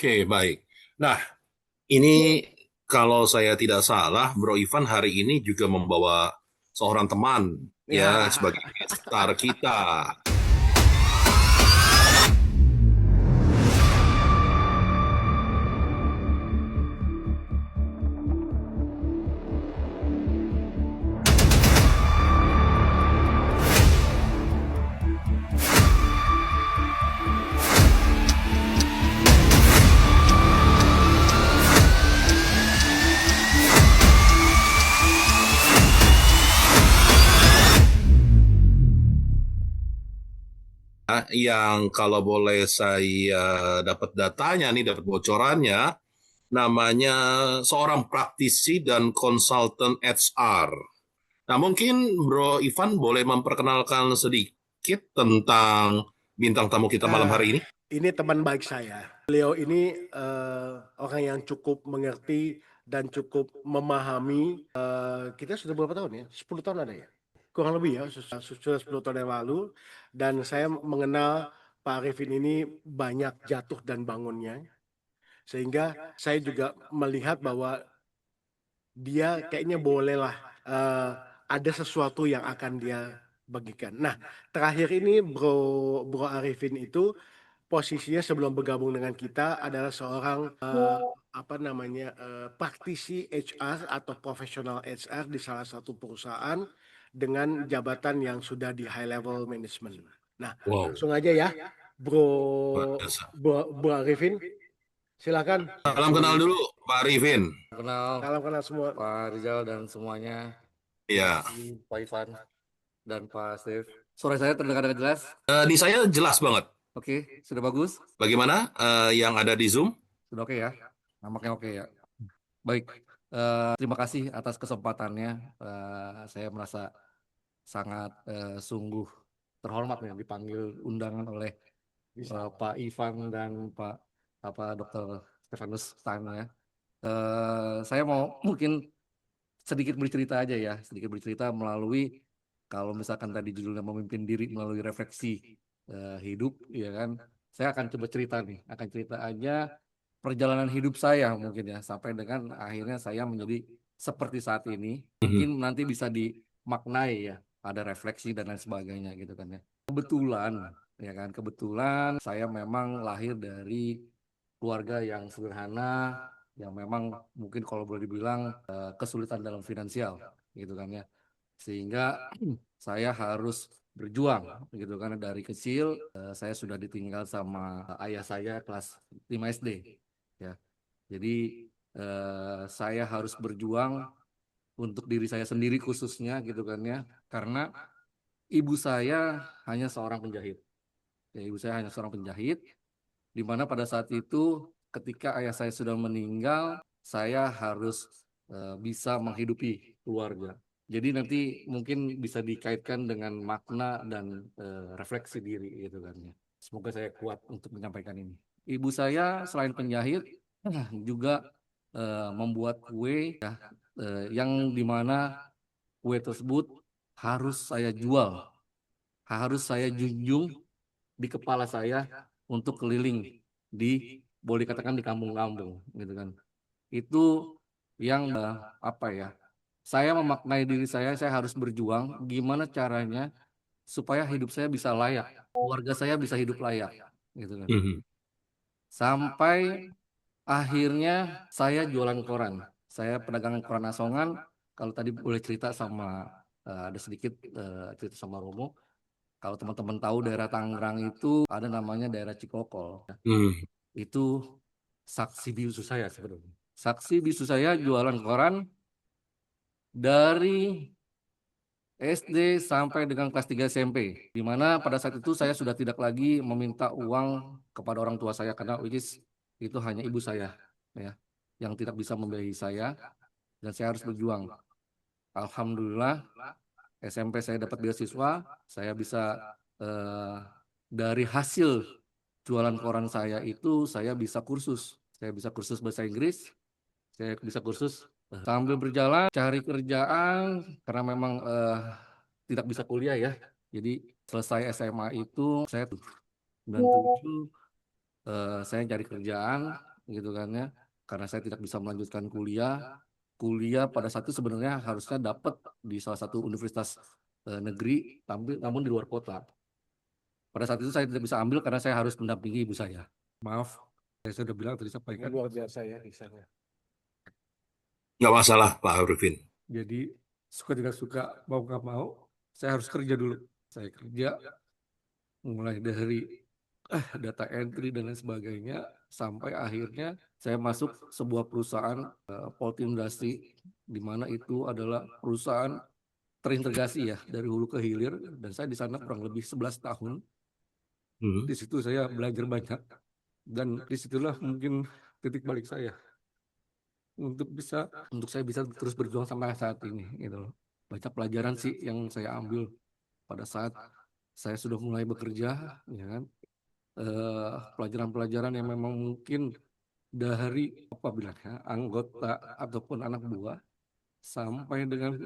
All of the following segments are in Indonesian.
Oke, baik. Nah, ini kalau saya tidak salah, Bro Ivan hari ini juga membawa seorang teman ya Ya, sebagai star kita. Yang kalau boleh saya dapat datanya nih, dapat bocorannya, namanya seorang praktisi dan konsultan HR. Nah, mungkin Bro Ivan boleh memperkenalkan sedikit tentang bintang tamu kita malam ah, hari ini. ini teman baik saya. Beliau ini orang yang cukup mengerti dan cukup memahami. Kita sudah berapa tahun ya? 10 tahun ada ya? Kurang lebih ya, sudah 10 tahun yang lalu. Dan saya mengenal Pak Arifin ini banyak jatuh dan bangunnya. Sehingga saya juga melihat bahwa dia kayaknya bolehlah eh, ada sesuatu yang akan dia bagikan. Nah, terakhir ini Bro Bro Arifin itu posisinya sebelum bergabung dengan kita adalah seorang apa namanya praktisi HR atau profesional HR di salah satu perusahaan dengan jabatan yang sudah di high level management. Nah, Wow, langsung aja ya, Bro luar biasa. Bro Arifin, silakan. Salam kenal dulu, Pak Arifin. Kenal Salam kenal semua. Pak Rizal dan semuanya, Ya, Pak Ivan dan Pak Steve. Suara saya terdengar dengan jelas? di saya jelas banget. Oke, sudah bagus? Bagaimana yang ada di Zoom? Sudah oke ya? Nampaknya oke ya. Baik, terima kasih atas kesempatannya. Saya merasa sangat sungguh terhormat ya dipanggil undangan oleh Pak Ivan dan Pak Dr. Stefanus Stein ya. Saya mau mungkin sedikit bercerita aja ya, sedikit bercerita melalui kalau misalkan tadi judulnya memimpin diri melalui refleksi hidup, ya kan? Saya akan coba cerita nih, akan cerita aja perjalanan hidup saya mungkin ya, sampai dengan akhirnya saya menjadi seperti saat ini. Mhm. Mungkin nanti bisa dimaknai ya, ada refleksi dan lain sebagainya gitu kan ya. Kebetulan, ya kan, kebetulan saya memang lahir dari keluarga yang sederhana, yang memang mungkin kalau boleh dibilang kesulitan dalam finansial gitu kan ya, sehingga saya harus berjuang gitu kan dari kecil. Saya sudah ditinggal sama ayah saya kelas 5 SD ya, jadi saya harus berjuang untuk diri saya sendiri khususnya gitu kan ya, karena ibu saya hanya seorang penjahit ya, ibu saya hanya seorang penjahit, di mana pada saat itu ketika ayah saya sudah meninggal, saya harus bisa menghidupi keluarga. Jadi nanti mungkin bisa dikaitkan dengan makna dan refleksi diri gitu kan ya. Semoga saya kuat untuk menyampaikan ini. Ibu saya selain penjahit juga membuat kue ya, yang dimana kue tersebut harus saya jual, harus saya junjung di kepala saya untuk keliling di, boleh dikatakan, di kampung-kampung gitu kan. Itu yang apa ya, saya memaknai diri saya harus berjuang gimana caranya supaya hidup saya bisa layak, keluarga saya bisa hidup layak gitu kan, Mhm. sampai akhirnya saya jualan koran, saya pedagang koran asongan. Kalau tadi boleh cerita sama ada sedikit cerita sama Romo, kalau teman-teman tahu daerah Tangerang itu ada namanya daerah Cikokol. Mhm. Itu saksi bisu saya sebenarnya. Saksi bisu saya jualan koran dari SD sampai dengan kelas 3 SMP. Di mana pada saat itu saya sudah tidak lagi meminta uang kepada orang tua saya, karena which is itu hanya ibu saya ya yang tidak bisa membiayai saya, dan saya harus berjuang. Alhamdulillah SMP saya dapat beasiswa, saya bisa eh, dari hasil jualan koran saya itu saya bisa kursus. Saya bisa kursus bahasa Inggris, saya bisa kursus sambil berjalan cari kerjaan karena memang tidak bisa kuliah ya. Jadi selesai SMA itu saya 97 saya cari kerjaan. gitu kan ya. Karena saya tidak bisa melanjutkan kuliah pada saat itu sebenarnya harusnya dapat di salah satu universitas negeri, namun di luar kota. Pada saat itu saya tidak bisa ambil karena saya harus mendampingi ibu saya. Maaf, saya sudah bilang tadi sampaikan. Luar biasa ya Ihsannya. Nggak masalah, Pak Arifin. Jadi suka tidak suka, mau nggak mau, saya harus kerja dulu. Saya kerja mulai dari data entry dan lain sebagainya sampai akhirnya saya masuk sebuah perusahaan Poltindustri, di mana itu adalah perusahaan terintegrasi ya dari hulu ke hilir, dan saya di sana kurang lebih 11 tahun. Hmm. Di situ saya belajar banyak dan disitulah mungkin titik balik saya untuk saya bisa terus berjuang sampai saat ini gitu loh. Banyak pelajaran sih yang saya ambil pada saat saya sudah mulai bekerja, ya kan. Pelajaran-pelajaran yang memang mungkin dari apa bilangnya anggota ataupun anak buah sampai dengan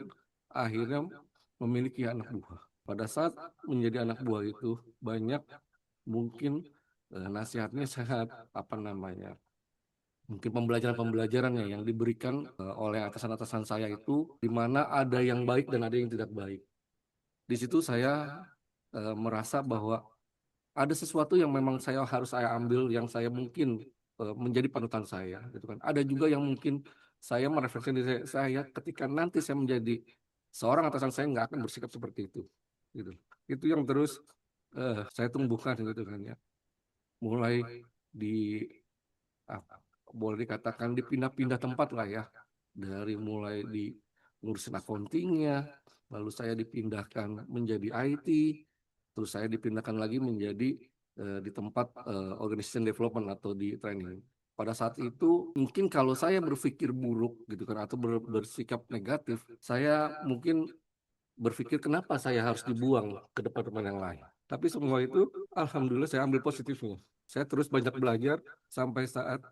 akhirnya memiliki anak buah. Pada saat menjadi anak buah itu banyak mungkin nasihatnya sangat apa namanya, mungkin pembelajaran-pembelajarannya yang diberikan oleh atasan-atasan saya itu, di mana ada yang baik dan ada yang tidak baik. Di situ saya merasa bahwa ada sesuatu yang memang harus saya ambil, yang saya mungkin menjadi panutan saya, gitu kan. Ada juga yang mungkin saya merefleksikan diri saya ketika nanti saya menjadi seorang atasan, saya nggak akan bersikap seperti itu, gitu. Itu yang terus saya tumbuhkan, gitu kan ya. Mulai di boleh dikatakan dipindah-pindah tempat lah ya, dari mulai di ngurusin accountingnya, lalu saya dipindahkan menjadi IT, terus saya dipindahkan lagi menjadi di tempat organization development atau di training. Pada saat itu mungkin kalau saya berpikir buruk gitu kan atau bersikap negatif, saya mungkin berpikir kenapa saya harus dibuang ke departemen yang lain. Tapi semua itu alhamdulillah saya ambil positifnya. Saya terus banyak belajar sampai saat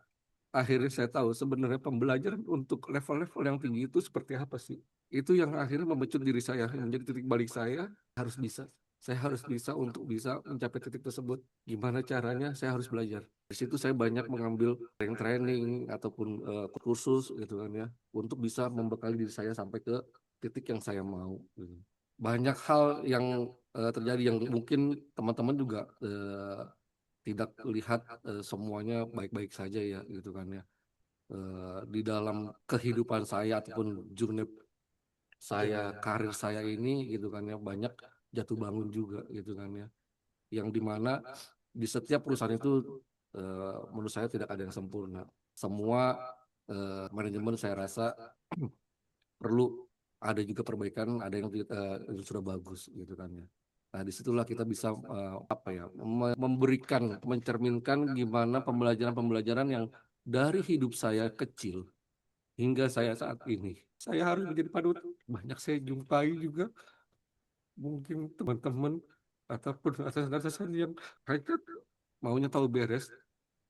akhirnya saya tahu sebenarnya pembelajaran untuk level-level yang tinggi itu seperti apa sih. Itu yang akhirnya membentuk diri saya, yang menjadi titik balik saya harus bisa. Saya harus bisa untuk bisa mencapai titik tersebut. Gimana caranya? Saya harus belajar. Di situ saya banyak mengambil training ataupun kursus gitu kan ya, untuk bisa membekali diri saya sampai ke titik yang saya mau. Gitu. Banyak hal yang terjadi yang mungkin teman-teman juga tidak lihat semuanya baik-baik saja ya gitu kan ya. Di dalam kehidupan saya ataupun journey saya, karir saya ini gitu kan ya, banyak jatuh bangun juga gitu kan ya, yang dimana di setiap perusahaan itu menurut saya tidak ada yang sempurna. Semua manajemen saya rasa perlu ada juga perbaikan, ada yang yang sudah bagus gitu kan ya. Nah, disitulah kita bisa memberikan, mencerminkan gimana pembelajaran-pembelajaran yang dari hidup saya kecil hingga saya saat ini. Saya harus menjadi panutan. Banyak saya jumpai juga mungkin teman-teman ataupun atasan-atasan yang hanya maunya tahu beres,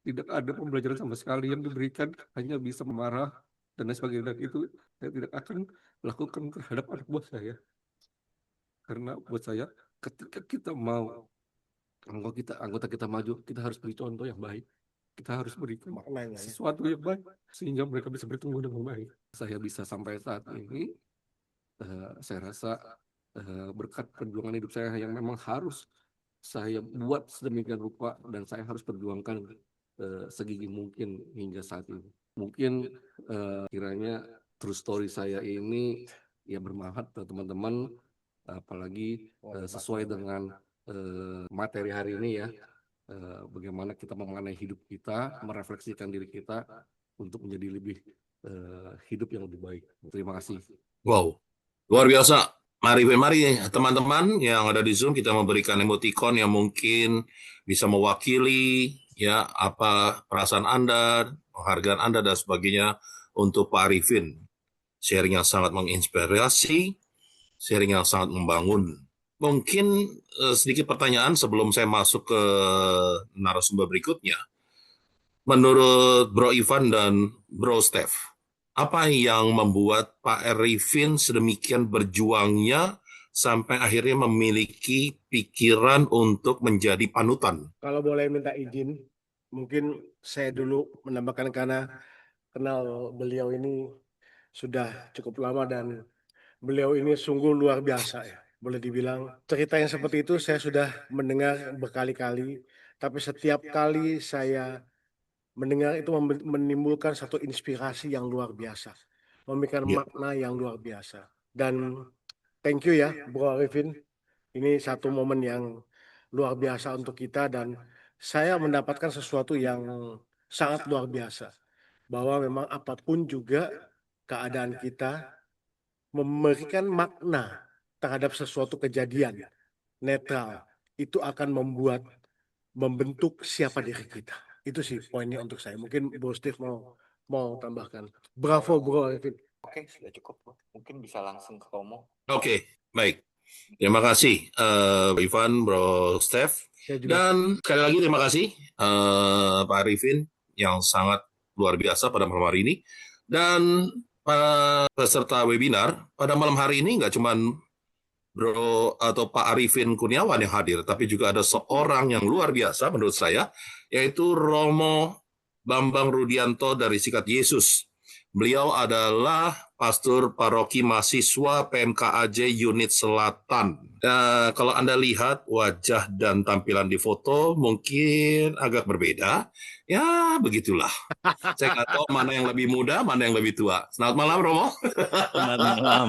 tidak ada pembelajaran sama sekali yang diberikan, hanya bisa marah dan lain sebagainya. Dan itu saya tidak akan lakukan terhadap anak buah saya. Karena buat saya, ketika kita mau anggota kita maju, kita harus beri contoh yang baik. Kita harus berikan Maknanya ya. sesuatu yang baik sehingga mereka bisa bertumbuh dengan baik. Saya bisa sampai saat ini, saya rasa berkat perjuangan hidup saya yang memang harus saya buat sedemikian rupa dan saya harus perjuangkan segigi mungkin hingga saat ini. Mungkin kiranya true story saya ini ya bermanfaat buat teman-teman, apalagi sesuai dengan materi hari ini ya. Bagaimana kita memaknai hidup kita, merefleksikan diri kita untuk menjadi lebih hidup yang lebih baik. Terima kasih. Wow, luar biasa. Mari teman-teman yang ada di Zoom, kita memberikan emoticon yang mungkin bisa mewakili ya apa perasaan Anda, penghargaan Anda dan sebagainya untuk Pak Arifin. Sharing yang sangat menginspirasi, sharing yang sangat membangun. Mungkin sedikit pertanyaan sebelum saya masuk ke narasumber berikutnya. Menurut Bro Ivan dan Bro Steph, apa yang membuat Pak Arifin sedemikian berjuangnya sampai akhirnya memiliki pikiran untuk menjadi panutan? Kalau boleh minta izin, mungkin saya dulu menambahkan karena kenal beliau ini sudah cukup lama dan beliau ini sungguh luar biasa ya. Boleh dibilang cerita yang seperti itu saya sudah mendengar berkali-kali, tapi setiap kali saya mendengar itu menimbulkan satu inspirasi yang luar biasa, memberikan Ya. makna yang luar biasa. Dan thank you ya, Bro Arifin. Ini satu momen yang luar biasa untuk kita dan saya mendapatkan sesuatu yang sangat luar biasa. Bahwa memang apapun juga keadaan kita memberikan makna terhadap sesuatu kejadian netral itu akan membentuk siapa diri kita. Itu sih poinnya untuk saya. Mungkin Bro Steve mau tambahkan. Bravo Bro Arifin. Oke, sudah cukup, Bro. Mungkin bisa langsung ke Romo. Oke, baik. Terima kasih, Ivan, Bro Steph. Saya juga Dan sekali lagi terima kasih, Pak Arifin, yang sangat luar biasa pada malam hari ini. Dan para peserta webinar, pada malam hari ini nggak cuman Bro atau Pak Arifin Kurniawan yang hadir, tapi juga ada seorang yang luar biasa menurut saya, yaitu Romo Bambang Rudianto dari Sikat Yesus. Beliau adalah pastor paroki mahasiswa PMKAJ Unit Selatan. Kalau Anda lihat wajah dan tampilan di foto mungkin agak berbeda. Ya, begitulah. Saya nggak tahu mana yang lebih muda, mana yang lebih tua. Selamat malam, Romo. Selamat malam.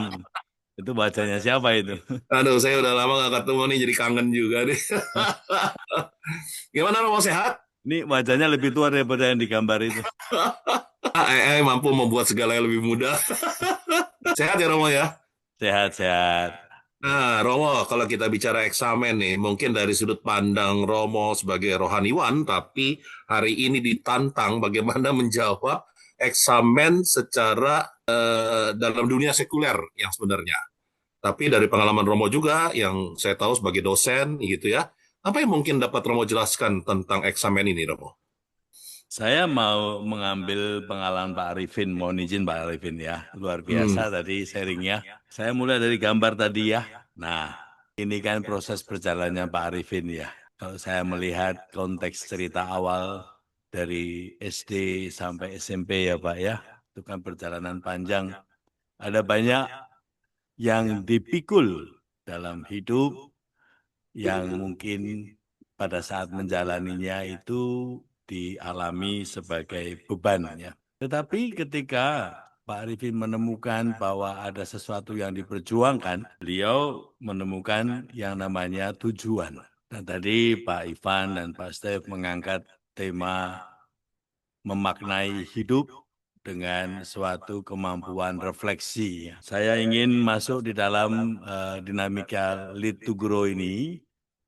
Itu bacanya siapa itu? Aduh, saya udah lama nggak ketemu nih, jadi kangen juga nih. Gimana, Romo, sehat? Ini wajahnya lebih tua daripada yang digambar itu. Mampu membuat segala yang lebih mudah. Sehat ya, Romo ya? Sehat-sehat. Nah, Romo, kalau kita bicara eksamen nih, mungkin dari sudut pandang Romo sebagai rohaniwan, tapi hari ini ditantang bagaimana menjawab eksamen secara dalam dunia sekuler yang sebenarnya. Tapi dari pengalaman Romo juga, yang saya tahu sebagai dosen gitu ya, apa yang mungkin dapat Romo jelaskan tentang eksamen ini, Romo? Saya mau mengambil pengalaman Pak Arifin, mohon izin Pak Arifin ya. Luar biasa tadi sharingnya. Saya mulai dari gambar tadi ya. Nah, ini kan proses perjalanannya Pak Arifin ya. Kalau saya melihat konteks cerita awal dari SD sampai SMP ya Pak ya, itu kan perjalanan panjang. Ada banyak yang dipikul dalam hidup yang mungkin pada saat menjalaninya itu dialami sebagai beban ya. Tetapi ketika Pak Arifin menemukan bahwa ada sesuatu yang diperjuangkan, beliau menemukan yang namanya tujuan. Dan tadi Pak Ivan dan Pak Steph mengangkat tema memaknai hidup dengan suatu kemampuan refleksi. Saya ingin masuk di dalam dinamika lead to grow ini.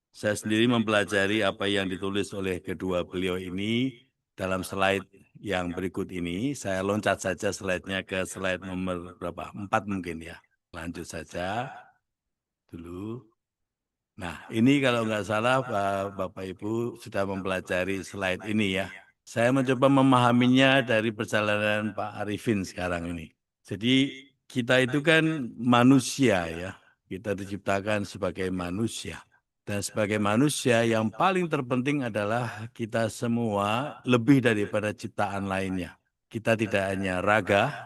Saya sendiri mempelajari apa yang ditulis oleh kedua beliau ini dalam slide yang berikut ini. Saya loncat saja slide-nya ke slide nomor berapa? 4 mungkin ya. Lanjut saja dulu. Nah, ini kalau nggak salah Bapak Ibu sudah mempelajari slide ini ya. Saya mencoba memahaminya dari perjalanan Pak Arifin sekarang ini. Jadi kita itu kan manusia ya. Kita diciptakan sebagai manusia. Dan sebagai manusia yang paling terpenting adalah kita semua lebih daripada ciptaan lainnya. Kita tidak hanya raga,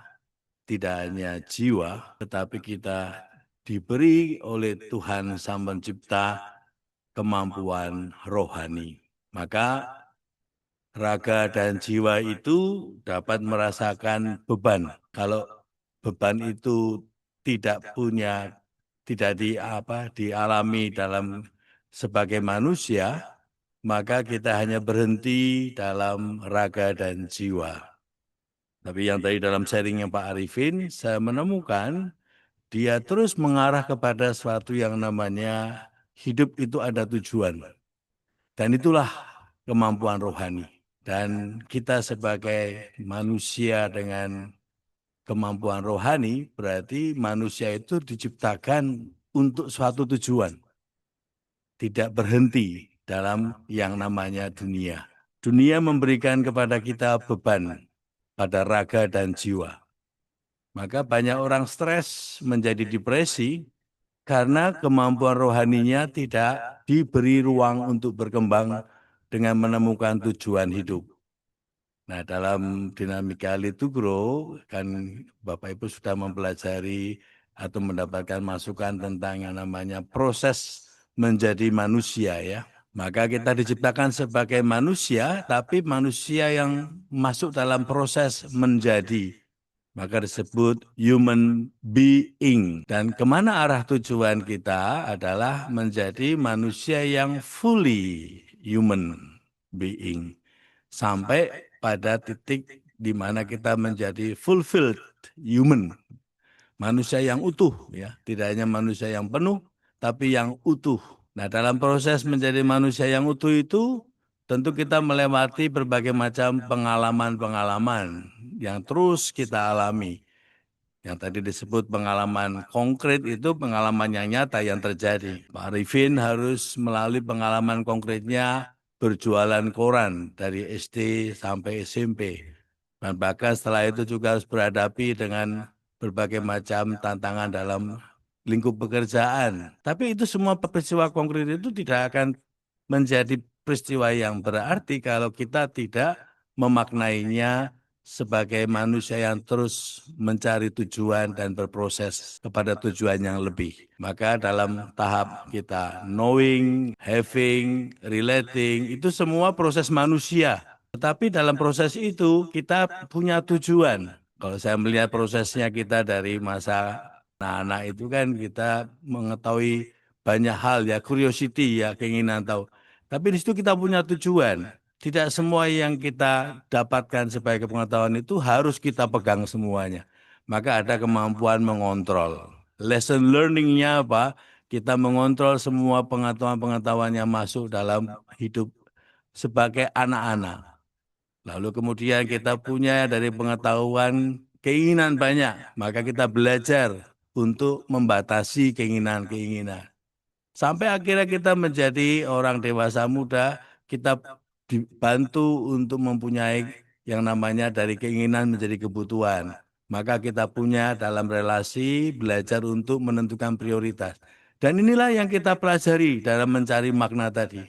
tidak hanya jiwa, tetapi kita diberi oleh Tuhan Sang Pencipta kemampuan rohani. Maka raga dan jiwa itu dapat merasakan beban. Kalau beban itu tidak dialami dalam sebagai manusia, maka kita hanya berhenti dalam raga dan jiwa. Tapi yang tadi dalam sharingnya Pak Arifin, saya menemukan dia terus mengarah kepada sesuatu yang namanya hidup itu ada tujuan. Dan itulah kemampuan rohani. Dan kita sebagai manusia dengan kemampuan rohani, berarti manusia itu diciptakan untuk suatu tujuan. Tidak berhenti dalam yang namanya dunia. Dunia memberikan kepada kita beban pada raga dan jiwa. Maka banyak orang stres menjadi depresi karena kemampuan rohaninya tidak diberi ruang untuk berkembang dengan menemukan tujuan hidup. Nah, dalam dinamika Lead to Grow, kan Bapak Ibu sudah mempelajari atau mendapatkan masukan tentang yang namanya proses menjadi manusia ya. Maka kita diciptakan sebagai manusia, tapi manusia yang masuk dalam proses menjadi. Maka disebut human being. Dan kemana arah tujuan kita adalah menjadi manusia yang fully human being. Sampai pada titik di mana kita menjadi fulfilled human, manusia yang utuh ya, tidak hanya manusia yang penuh tapi yang utuh. Nah, dalam proses menjadi manusia yang utuh itu tentu kita melewati berbagai macam pengalaman-pengalaman yang terus kita alami. Yang tadi disebut pengalaman konkret itu pengalaman yang nyata yang terjadi. Pak Arifin harus melalui pengalaman konkretnya berjualan koran dari SD sampai SMP. Dan bahkan setelah itu juga harus berhadapi dengan berbagai macam tantangan dalam lingkup pekerjaan. Tapi itu semua peristiwa konkret itu tidak akan menjadi peristiwa yang berarti kalau kita tidak memaknainya sebagai manusia yang terus mencari tujuan dan berproses kepada tujuan yang lebih. Maka dalam tahap kita knowing, having, relating, itu semua proses manusia. Tetapi dalam proses itu kita punya tujuan. Kalau saya melihat prosesnya kita dari masa anak-anak itu kan kita mengetahui banyak hal ya, curiosity ya, keinginan tahu. Tapi di situ kita punya tujuan. Tidak semua yang kita dapatkan sebagai pengetahuan itu harus kita pegang semuanya. Maka ada kemampuan mengontrol. Lesson learning-nya apa? Kita mengontrol semua pengetahuan-pengetahuan yang masuk dalam hidup sebagai anak-anak. Lalu kemudian kita punya dari pengetahuan keinginan banyak. Maka kita belajar untuk membatasi keinginan-keinginan. Sampai akhirnya kita menjadi orang dewasa muda, kita dibantu untuk mempunyai yang namanya dari keinginan menjadi kebutuhan. Maka kita punya dalam relasi belajar untuk menentukan prioritas. Dan inilah yang kita pelajari dalam mencari makna tadi.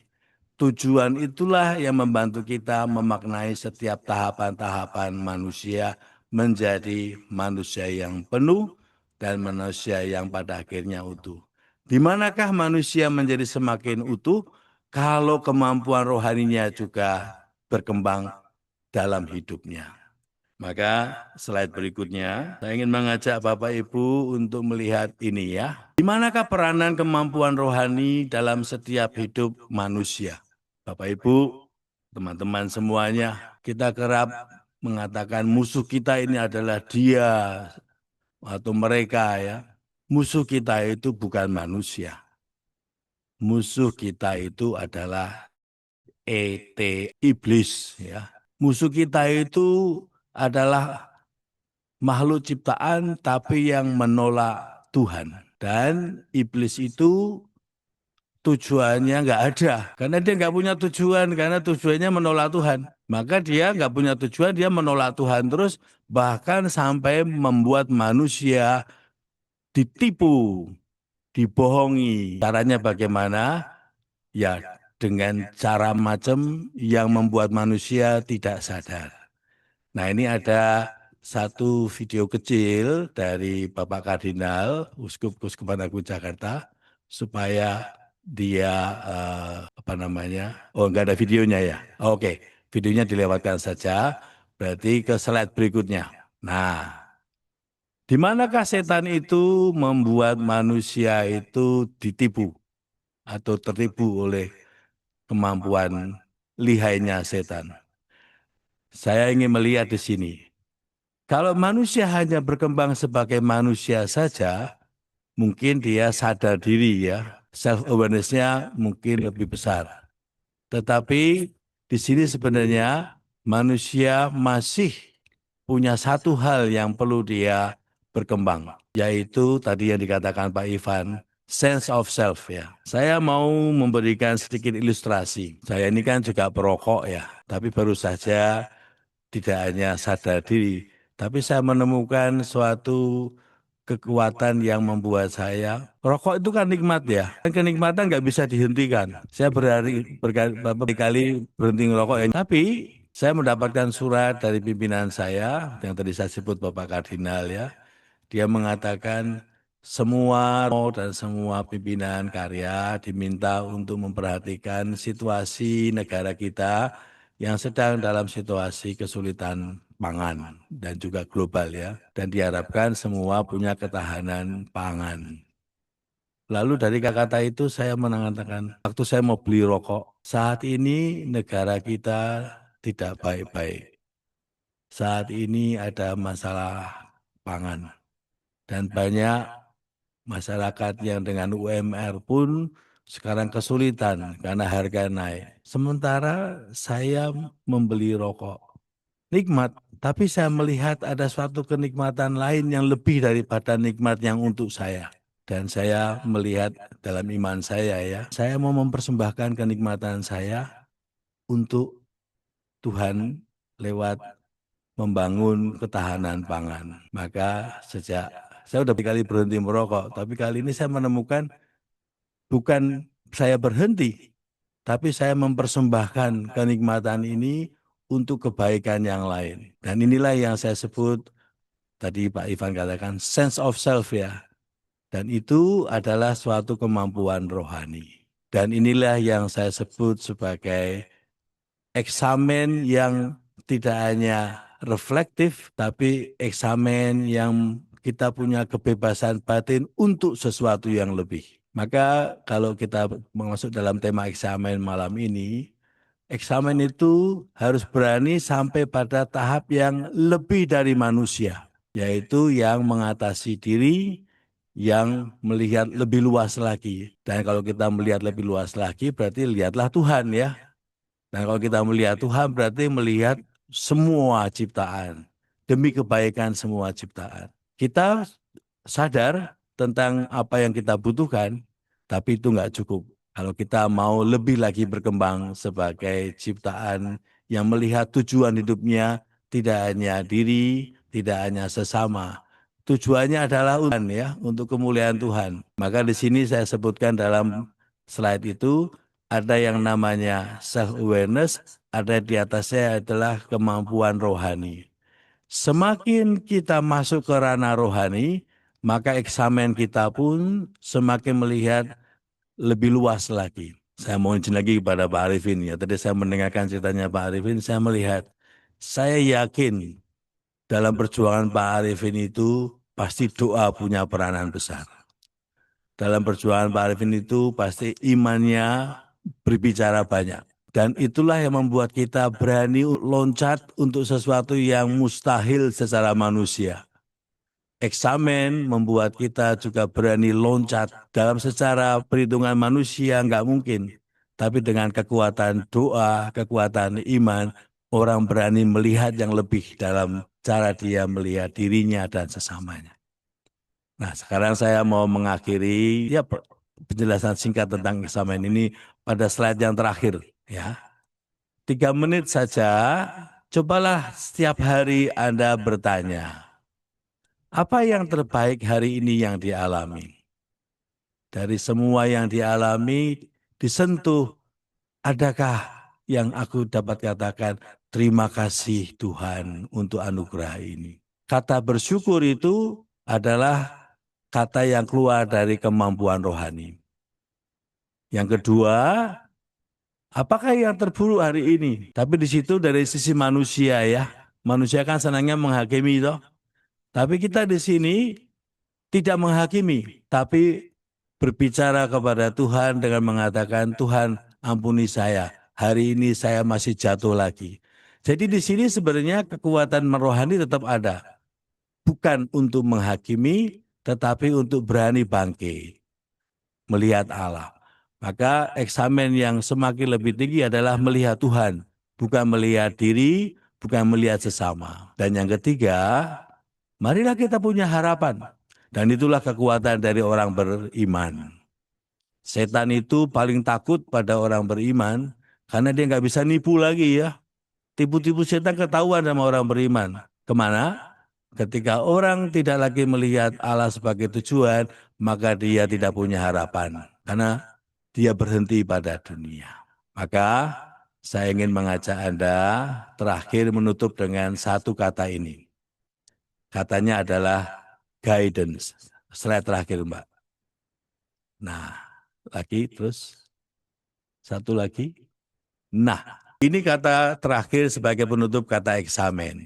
Tujuan itulah yang membantu kita memaknai setiap tahapan-tahapan manusia menjadi manusia yang penuh dan manusia yang pada akhirnya utuh. Di manakah manusia menjadi semakin utuh kalau kemampuan rohaninya juga berkembang dalam hidupnya. Maka slide berikutnya, saya ingin mengajak Bapak Ibu untuk melihat ini ya. Di manakah peranan kemampuan rohani dalam setiap hidup manusia? Bapak Ibu, teman-teman semuanya, kita kerap mengatakan musuh kita ini adalah dia atau mereka ya. Musuh kita itu bukan manusia. Musuh kita itu adalah iblis ya. Musuh kita itu adalah makhluk ciptaan tapi yang menolak Tuhan. Dan iblis itu tujuannya nggak ada. Karena dia nggak punya tujuan, karena tujuannya menolak Tuhan. Maka dia nggak punya tujuan, dia menolak Tuhan terus, bahkan sampai membuat manusia ditipu, dibohongi. Caranya bagaimana? Ya, dengan cara macam yang membuat manusia tidak sadar. Nah, ini ada satu video kecil dari Bapak Kardinal, Uskup Keuskupan Agung Jakarta, supaya dia nggak ada videonya ya. Oke, videonya dilewatkan saja. Berarti ke slide berikutnya. Nah, di manakah setan itu membuat manusia itu ditipu atau tertipu oleh kemampuan lihainya setan? Saya ingin melihat di sini. Kalau manusia hanya berkembang sebagai manusia saja, mungkin dia sadar diri ya, self-awareness-nya mungkin lebih besar. Tetapi di sini sebenarnya manusia masih punya satu hal yang perlu dia berkembang, yaitu tadi yang dikatakan Pak Ivan, sense of self ya. Saya mau memberikan sedikit ilustrasi. Saya ini kan juga perokok ya, tapi baru saja tidak hanya sadar diri, tapi saya menemukan suatu kekuatan yang membuat saya, rokok itu kan nikmat ya, dan kenikmatan nggak bisa dihentikan. Saya berkali-kali berhenti ngerokok ya, tapi Saya mendapatkan surat dari pimpinan saya, yang tadi saya sebut Bapak Kardinal ya. Dia mengatakan semua dan semua pimpinan karya diminta untuk memperhatikan situasi negara kita yang sedang dalam situasi kesulitan pangan dan juga global ya. Dan diharapkan semua punya ketahanan pangan. Lalu dari kata itu saya mengatakan, waktu saya mau beli rokok, saat ini negara kita tidak baik-baik. Saat ini ada masalah pangan. Dan banyak masyarakat yang dengan UMR pun sekarang kesulitan karena harga naik. Sementara saya membeli rokok, nikmat. Tapi saya melihat ada suatu kenikmatan lain yang lebih daripada nikmat yang untuk saya. Dan saya melihat dalam iman saya ya, saya mau mempersembahkan kenikmatan saya untuk Tuhan lewat membangun ketahanan pangan. Maka sejak saya udah berkali berhenti merokok, tapi kali ini saya menemukan bukan saya berhenti, tapi saya mempersembahkan kenikmatan ini untuk kebaikan yang lain. Dan inilah yang saya sebut, tadi Pak Ivan katakan, sense of self ya. Dan itu adalah suatu kemampuan rohani. Dan inilah yang saya sebut sebagai eksamen yang tidak hanya reflektif, tapi eksamen yang kita punya kebebasan batin untuk sesuatu yang lebih. Maka kalau kita masuk dalam tema eksamen malam ini, eksamen itu harus berani sampai pada tahap yang lebih dari manusia, yaitu yang mengatasi diri, yang melihat lebih luas lagi. Dan kalau kita melihat lebih luas lagi, berarti lihatlah Tuhan ya. Dan kalau kita melihat Tuhan, berarti melihat semua ciptaan, demi kebaikan semua ciptaan. Kita sadar tentang apa yang kita butuhkan, tapi itu enggak cukup. Kalau kita mau lebih lagi berkembang sebagai ciptaan yang melihat tujuan hidupnya tidak hanya diri, tidak hanya sesama. Tujuannya adalah untuk kemuliaan Tuhan. Maka di sini saya sebutkan dalam slide itu ada yang namanya self-awareness, ada di atasnya adalah kemampuan rohani. Semakin kita masuk ke ranah rohani, maka eksamen kita pun semakin melihat lebih luas lagi. Saya mau izin lagi kepada Pak Arifin ya. Tadi saya mendengarkan ceritanya Pak Arifin, saya melihat, saya yakin dalam perjuangan Pak Arifin itu pasti doa punya peranan besar. Dalam perjuangan Pak Arifin itu pasti imannya berbicara banyak. Dan itulah yang membuat kita berani loncat untuk sesuatu yang mustahil secara manusia. Eksamen membuat kita juga berani loncat dalam secara perhitungan manusia nggak mungkin. Tapi dengan kekuatan doa, kekuatan iman, orang berani melihat yang lebih dalam cara dia melihat dirinya dan sesamanya. Nah, sekarang saya mau mengakhiri ya penjelasan singkat tentang eksamen ini pada slide yang terakhir ya. 3 menit saja, cobalah setiap hari Anda bertanya, apa yang terbaik hari ini yang dialami? Dari semua yang dialami, disentuh, adakah yang aku dapat katakan, terima kasih Tuhan untuk anugerah ini. Kata bersyukur itu adalah kata yang keluar dari kemampuan rohani. Yang kedua, apakah yang terburuk hari ini? Tapi di situ dari sisi manusia ya. Manusia kan senangnya menghakimi toh. Tapi kita di sini tidak menghakimi, tapi berbicara kepada Tuhan dengan mengatakan, Tuhan ampuni saya, hari ini saya masih jatuh lagi. Jadi di sini sebenarnya kekuatan rohani tetap ada. Bukan untuk menghakimi, tetapi untuk berani bangkit, melihat Allah. Maka eksamen yang semakin lebih tinggi adalah melihat Tuhan, bukan melihat diri, bukan melihat sesama. Dan yang ketiga, marilah kita punya harapan. Dan itulah kekuatan dari orang beriman. Setan itu paling takut pada orang beriman, karena dia nggak bisa nipu lagi ya. Tipu-tipu setan ketahuan sama orang beriman. Kemana? Ketika orang tidak lagi melihat Allah sebagai tujuan, maka dia tidak punya harapan. Karena dia berhenti pada dunia. Maka saya ingin mengajak Anda terakhir menutup dengan satu kata ini. Katanya adalah guidance. Slide terakhir, Mbak. Nah, lagi terus. Satu lagi. Nah, ini kata terakhir sebagai penutup kata eksamen.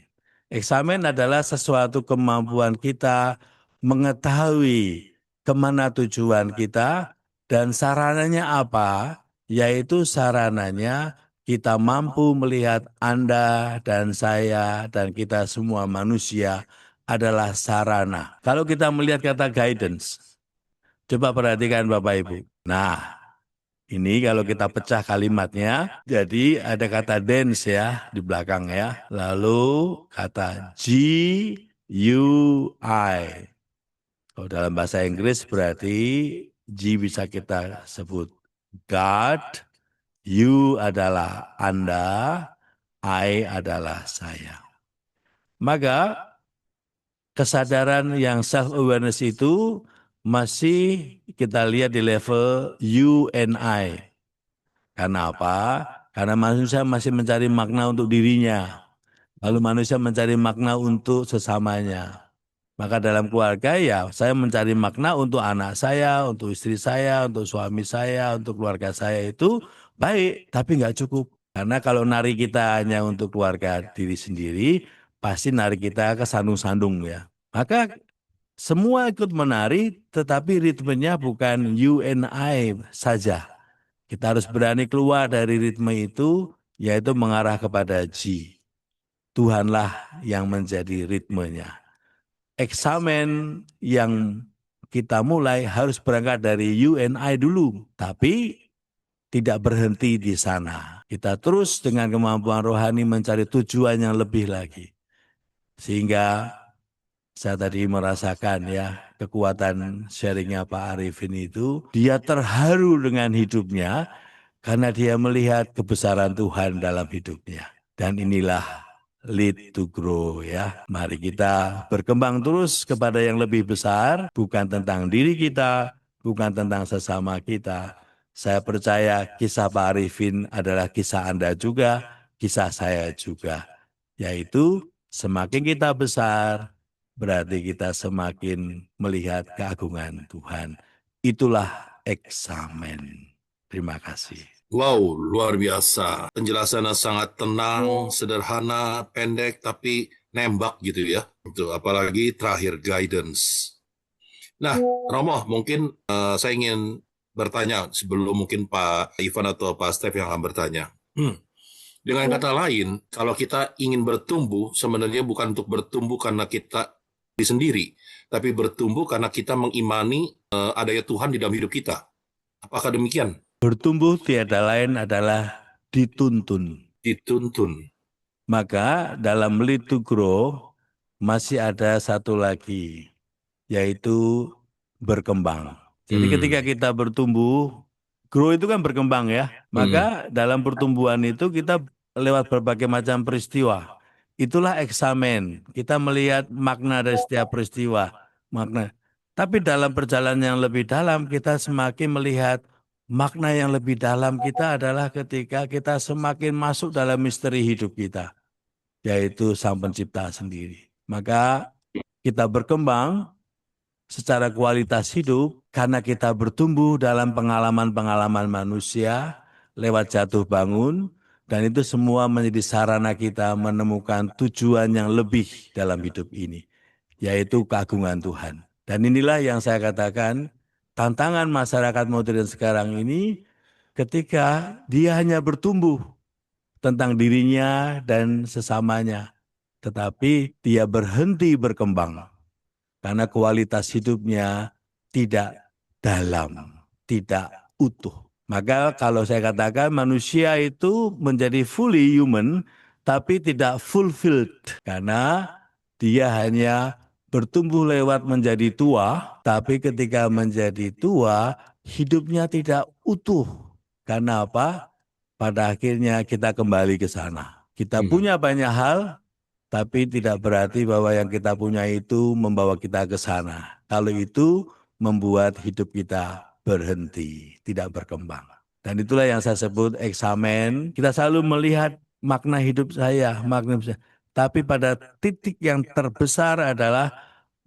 Eksamen adalah sesuatu kemampuan kita mengetahui kemana tujuan kita dan sarananya apa, yaitu sarananya kita mampu melihat Anda dan saya dan kita semua manusia adalah sarana. Kalau kita melihat kata guidance, coba perhatikan Bapak Ibu. Nah, ini kalau kita pecah kalimatnya, jadi ada kata dance ya di belakang ya. Lalu kata GUI. Kalau dalam bahasa Inggris berarti G bisa kita sebut God, you adalah Anda, I adalah saya. Maka kesadaran yang self-awareness itu masih kita lihat di level you and I. Karena apa? Karena manusia masih mencari makna untuk dirinya. Lalu manusia mencari makna untuk sesamanya. Maka dalam keluarga ya saya mencari makna untuk anak saya, untuk istri saya, untuk suami saya, untuk keluarga saya itu baik, tapi nggak cukup. Karena kalau nari kita hanya untuk keluarga diri sendiri, pasti nari kita ke sandung-sandung ya. Maka semua ikut menari, tetapi ritmenya bukan you and I saja. Kita harus berani keluar dari ritme itu, yaitu mengarah kepada G. Tuhanlah yang menjadi ritmenya. Eksamen yang kita mulai harus berangkat dari you and I dulu, tapi tidak berhenti di sana. Kita terus dengan kemampuan rohani mencari tujuan yang lebih lagi. Sehingga saya tadi merasakan ya kekuatan sharingnya Pak Arifin itu, dia terharu dengan hidupnya karena dia melihat kebesaran Tuhan dalam hidupnya. Dan inilah lead to grow ya. Mari kita berkembang terus kepada yang lebih besar, bukan tentang diri kita, bukan tentang sesama kita. Saya percaya kisah Pak Arifin adalah kisah Anda juga, kisah saya juga. Yaitu semakin kita besar, berarti kita semakin melihat keagungan Tuhan. Itulah eksamen. Terima kasih. Wow, luar biasa. Penjelasannya sangat tenang, sederhana, pendek, tapi nembak gitu ya. Itu apalagi terakhir guidance. Nah, Romo, mungkin saya ingin bertanya sebelum mungkin Pak Ivan atau Pak Steph yang akan bertanya. Dengan kata lain, kalau kita ingin bertumbuh, sebenarnya bukan untuk bertumbuh karena kita sendiri, tapi bertumbuh karena kita mengimani adanya Tuhan di dalam hidup kita. Apakah demikian? Bertumbuh tiada lain adalah dituntun. Dituntun. Maka dalam lead to grow masih ada satu lagi, yaitu berkembang. Jadi ketika kita bertumbuh, grow itu kan berkembang ya. Maka dalam pertumbuhan itu kita lewat berbagai macam peristiwa. Itulah eksamen. Kita melihat makna dari setiap peristiwa. Makna. Tapi dalam perjalanan yang lebih dalam kita semakin melihat makna yang lebih dalam kita adalah ketika kita semakin masuk dalam misteri hidup kita, yaitu Sang Pencipta sendiri. Maka kita berkembang secara kualitas hidup karena kita bertumbuh dalam pengalaman-pengalaman manusia lewat jatuh bangun, dan itu semua menjadi sarana kita menemukan tujuan yang lebih dalam hidup ini, yaitu keagungan Tuhan. Dan inilah yang saya katakan, tantangan masyarakat modern sekarang ini ketika dia hanya bertumbuh tentang dirinya dan sesamanya, tetapi dia berhenti berkembang karena kualitas hidupnya tidak dalam, tidak utuh. Maka kalau saya katakan manusia itu menjadi fully human tapi tidak fulfilled karena dia hanya bertumbuh lewat menjadi tua, tapi ketika menjadi tua, hidupnya tidak utuh. Karena apa? Pada akhirnya kita kembali ke sana. Kita punya banyak hal, tapi tidak berarti bahwa yang kita punya itu membawa kita ke sana. Kalau itu membuat hidup kita berhenti, tidak berkembang. Dan itulah yang saya sebut eksamen. Kita selalu melihat makna hidup saya, makna hidup saya. Tapi pada titik yang terbesar adalah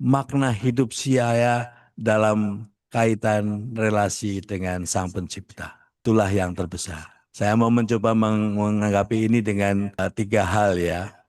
makna hidup saya dalam kaitan relasi dengan Sang Pencipta. Itulah yang terbesar. Saya mau mencoba menganggapi ini dengan 3 hal ya.